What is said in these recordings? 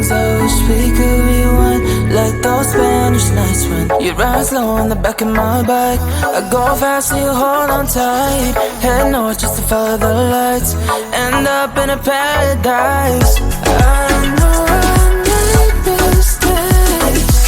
things I wish we could rewind, like those Spanish nights when you ride slow on the back of my bike. I go fast so you hold on tight, head north just to follow the lights, end up in a paradise. I know I made mistakes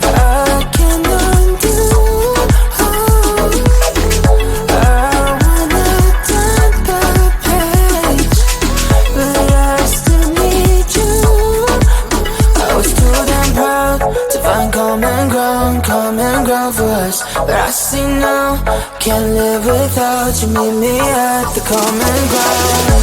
I can't undo. I wanna turn the page, but I still need you. I was too damn proud to find common ground for us, but I see now, can't live without you. Meet me at the common ground.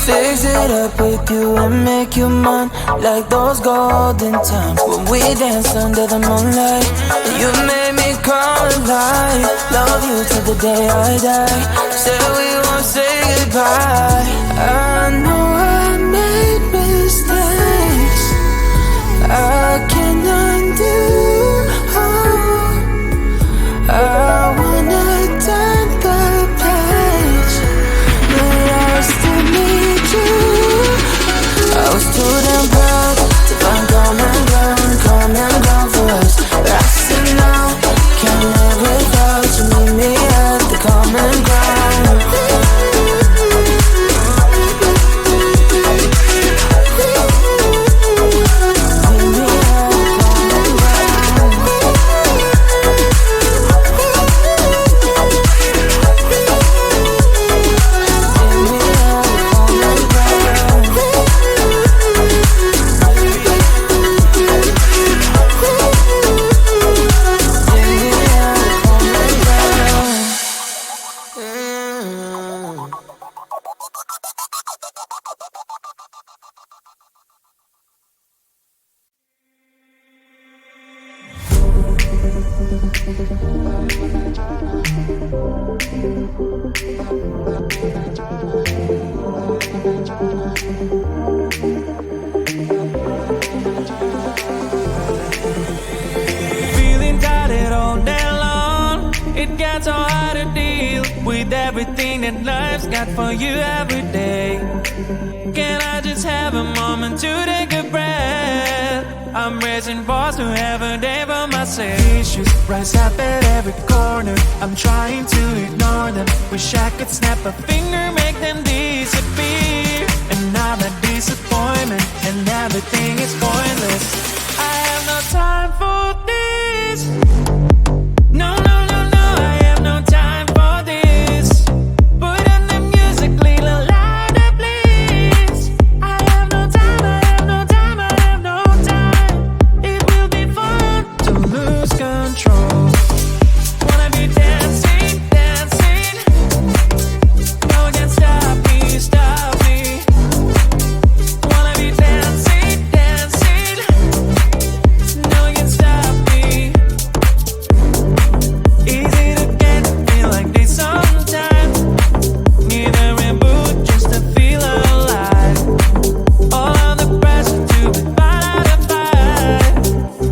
Fix it up with you and make you mine, like those golden times when we danced under the moonlight. You made me come alive. Love you till the day I die. Said we won't say goodbye. I know I made mistakes I can't undo. I wanna turn the page, but I still need you. I was too damn proud to find common ground for us, but I see now, can't live without you. Meet me at the common ground. Feeling tired all day long, it gets so hard to deal with everything that life's got for you every day. Can I just have a moment to take a breath? I'm raising balls to have a day for myself. Issues rise up at every corner, I'm trying to ignore them. Wish I could snap a finger, make them disappear. And now that disappointment and everything is pointless. I have no time for this. No, no, no, no, I have no time for this. Put on the music, little louder, please. I have no time, I have no time, I have no time. It will be fun to lose control. Wanna be dancing, dancing. No one can stop me, stop me. Wanna be dancing, dancing. No one can stop me. Easy to get, feel like this sometimes. Need a reboot just to feel alive. All of the pressure to be out of fight,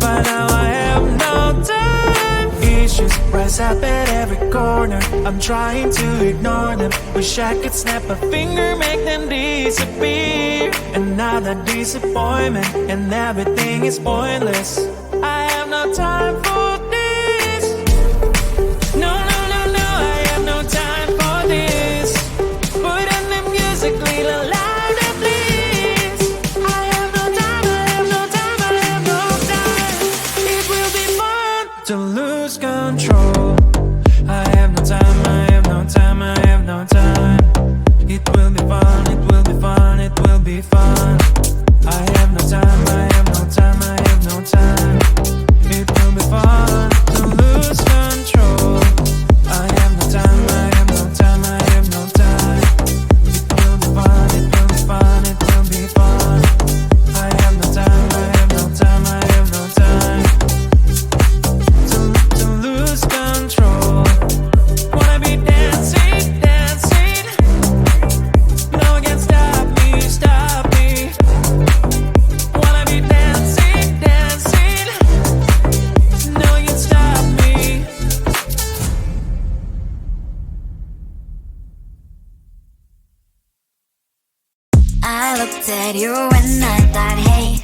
but now I have no time. Issues rise up at every corner, I'm trying to ignore them. Wish I could snap a finger, make them disappear. And now that disappointment and everything is pointless. I have no time for this. No, no, no, no, I have no time for this. Put on the music, little louder, please. I have no time, I have no time, I have no time. It will be fun to lose control. I have no time, I have no time, I have no time. It will be fun, it will be fun, it will be fun. I have no time, I have no time, I have no time. It will be fun. I looked at you and I thought, hey,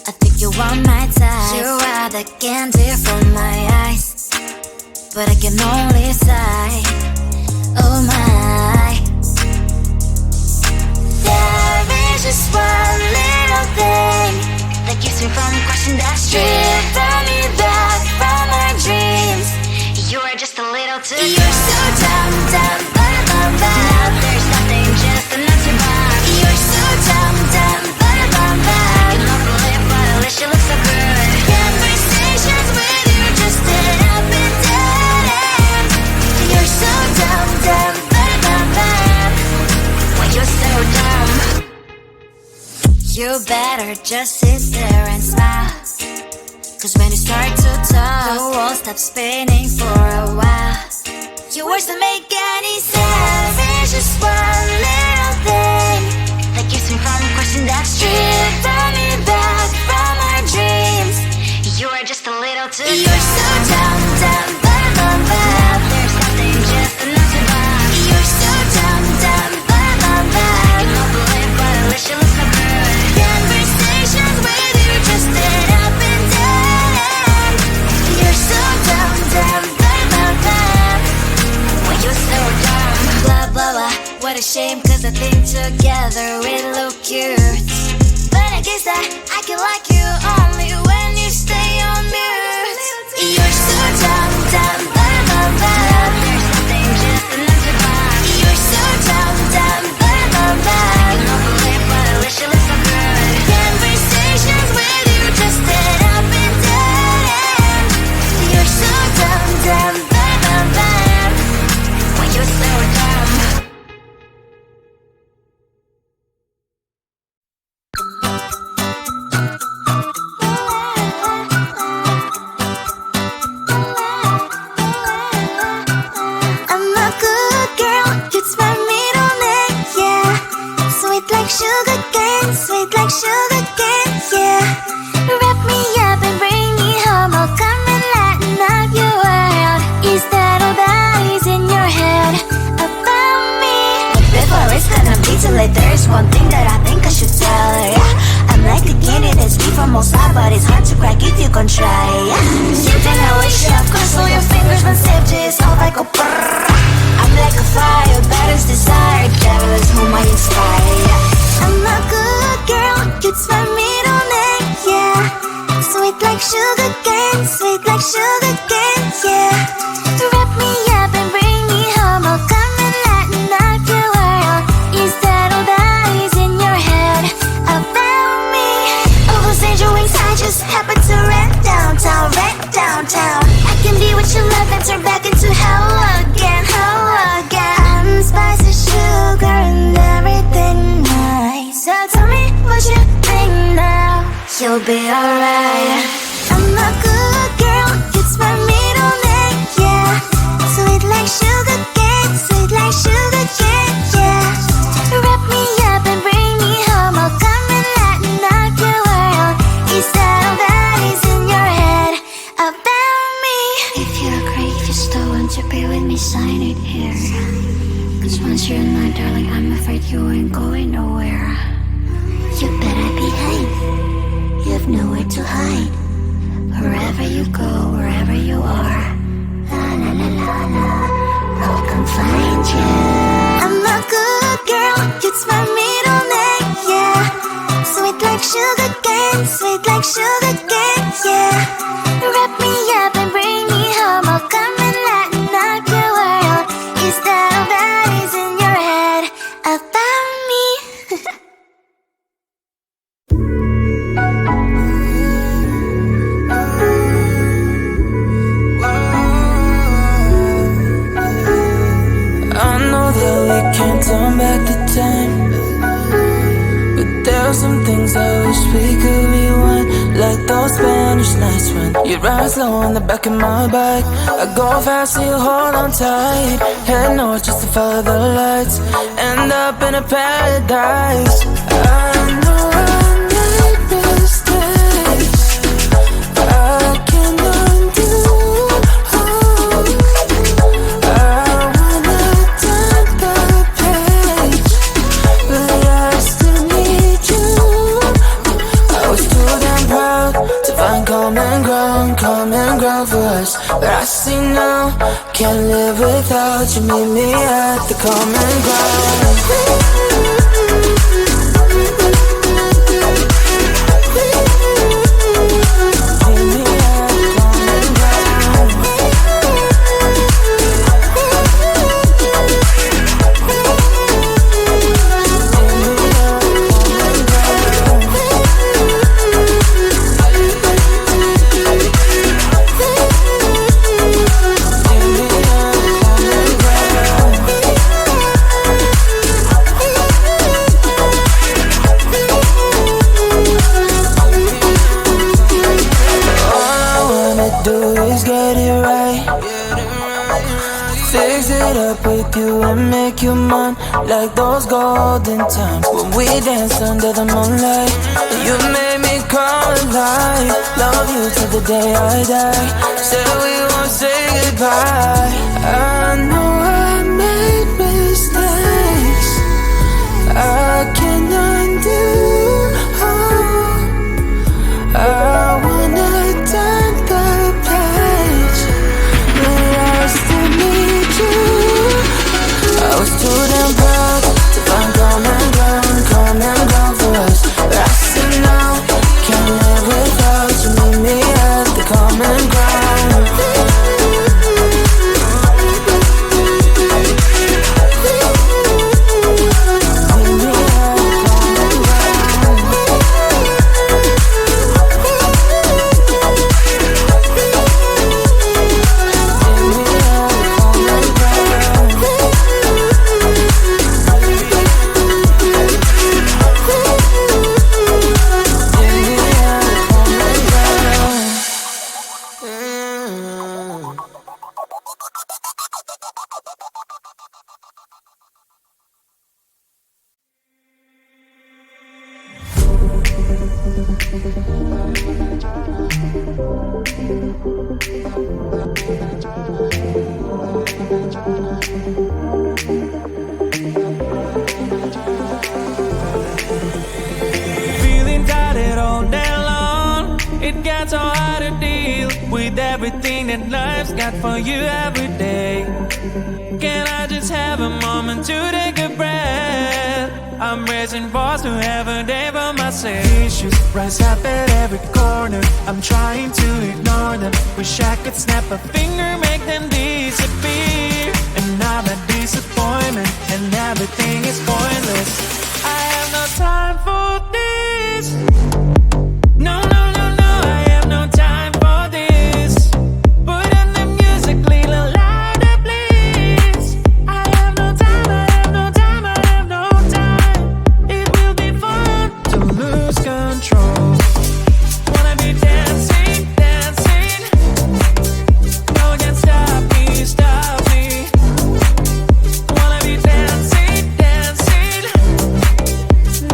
I think you are my type. You are the candy from my eyes, but I can only sigh, oh my. There is just one little thing that keeps me from crossing that street. Turn me back from my dreams. You are just a little too good. You're so dumb, dumb, ba-da-bum-bum. Now there's nothing, just enough to bomb. You're so dumb, dumb, ba-da-bum-bum. You love to live, but at least you look so good. Conversations with you just end up in dead ends. You're so dumb, dumb, ba-da-bum-bum. When you're so dumb, you better just sit there and smile. Cause when you start to talk, the world stops spinning for a while. Your words don't make any sense. There's just one little thing that keeps me from crossing that street. Turn me back from my dreams. You are just a little too good. You're so dumb, dumb, ba-da-bum-bum. There's nothing, just enough to bomb. You're so dumb, dumb, ba-da-bum-bum. You love to live, but at least you look so good. Conversations with you just end up in dead end. You're so dumb, dumb, ba-da-bum-bum. When you're so dumb, blah, blah, blah. What a shame, cause I think together we look cute. But I guess that I can like you only when you stay on mute. You're so dumb, dumb, ba-da-bum-bum. There's nothing, just enough to bomb. You're so dumb, dumb, ba-da-bum-bum. You love to live, but at least you look so good. Conversations with you just end up in dead end. You're so dumb, dumb, ba-da-bum-bum. When you're so dumb. I'm a good girl, it's my middle name, yeah. Sweet like sugar cane, sweet like sugar cane, yeah. Wrap me up and bring me home, I'll come and lighten up your world. Is that all that is in your head about me? But before it's gonna be too late, there's one thing that I think I should tell her, yeah. I'm like the candy that's deep from outside, but it's hard to crack if you can try, yeah. Same thing I wish you have crossed all your fingers when safety is off, I go brrrr. I'm like a fire, battles desire, devil is whom I inspire, yeah. I'm a good girl, it's my middle name, yeah. Sweet like sugar cane, sweet like sugar cane, yeah. Wrap me up and bring me home, I'll come and lighten up your world. Is that all that is in your head about me? All those angel wings I just happen to rent downtown, rent downtown. I can be what you love and turn back into hell again, hell again. I'm spicy sugar and everything nice. So tell me what you think now, you'll be alright. I'm a good girl, it's my middle name, yeah. Sweet like sugar cane, sweet like sugar cane, yeah. Wrap me up and bring me home, I'll come and lighten up your world. Is that all that is in your head about me? If you agree, if you still want to be with me, sign it here. Cause once you're in my darling, I'm afraid you ain't going nowhere. You better behave, you have nowhere to hide. Wherever you go, wherever you are, la la la la la, I'll come find you. I'm a good girl, it's my middle name, yeah. Sweet like sugar cane, sweet like sugar cane, yeah. Wrap me up and bring me home, I'll come and lighten up your world. Is that all that is in your head about me? I know that we can't turn back the time, but there are some things I wish we could rewind. Like those Spanish nights when you ride slow on the back of my bike, I go fast so you hold on tight. Head north just to follow the lights, end up in a paradise. I know I made mistakes, I can undo. I wanna turn the page, but I still can't live without you. Meet me at the common ground. Fix it up with you and make you mine, like those golden times when we danced under the moonlight. You made me come alive. Love you till the day I die. Said we won't say goodbye. I know I made mistakes I can't undo. I wanna turn the page, but I still need you. I was too damn proud to find common ground for us. But I said no, can't live without you. Meet me at the common ground. Feeling tired all day long. It gets so hard to deal with everything that life's got for you every day. Can I just have a moment to take a breath? I'm raising balls to have a day for myself. Issues rise up at every corner. I'm trying to ignore them. Wish I could snap a finger, make them disappear. And now that disappointment and everything is pointless. I have no time for this. No, no, no, no, I have no time for this. Put on the music, little louder, please. I have no time, I have no time, I have no time. It will be fun to lose control. Wanna be dancing, dancing. No one can stop me, stop me. Wanna be dancing, dancing.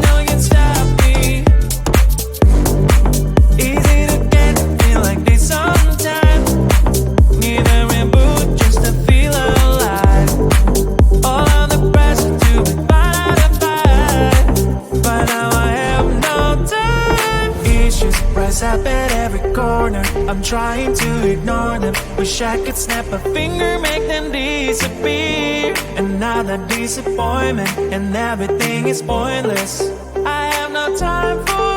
No one can stop me. Easy to get, feel like this sometimes. Need a reboot just to feel alive. All of the pressure to be fight. But now I have no time. Issues rise up at every corner. I'm trying to ignore them. Wish I could snap a finger, make them disappear. And now that disappointment and everything is pointless. I have no time for